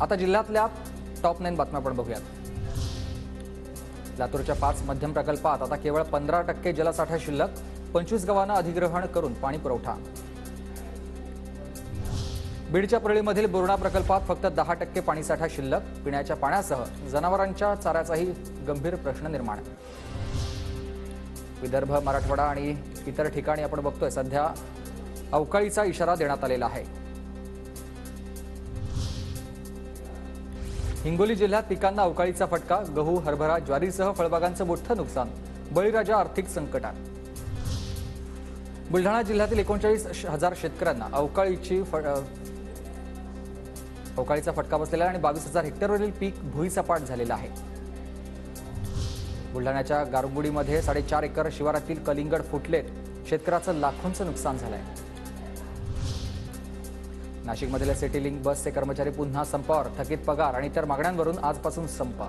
आता जिल्ह्यातल्या टॉप 9 बातम्या आपण बघूयात। लातूरच्या 5 मध्यम प्रकल्पात आता केवळ 15% जलसाठा शिल्लक, 25 गावांना अधिग्रहण करून पाणी पुरवठा। बीडच्या परळीमधील बोर्णा प्रकल्पात फक्त 10% पाणीसाठा शिल्लक, पिण्याच्या पाण्यासह जनावरांच्या चाऱ्याचाही गंभीर प्रश्न निर्माण। विदर्भ, मराठवाडा आणि इतर ठिकाणी आपण बघतोय सध्या अवकाळीचा इशारा देण्यात आलेला आहे। हिंगोली जिल्ह्यात पिकांना अवकाळीचा फटका, गहू, हरभरा, ज्वारीसह फळबागांचं मोठं नुकसान, बळीराजा आर्थिक संकटात। बुलढाणा जिल्ह्यातील 39,000 शेतकऱ्यांना अवकाळीचा फटका बसलेला आहे आणि 22,000 हेक्टरवरील पीक भुईसपाट झालेलं आहे। बुलढाण्याच्या गारगुडीमध्ये 4.5 एकर शिवारातील कलिंगड फुटलेत, शेतकऱ्याचं लाखोंचं नुकसान झालंय। नाशिकमधील सिटी लिंक बसचे कर्मचारी पुन्हा संपावर, थकीत पगार आणि इतर मागण्यांवरून आजपासून संप।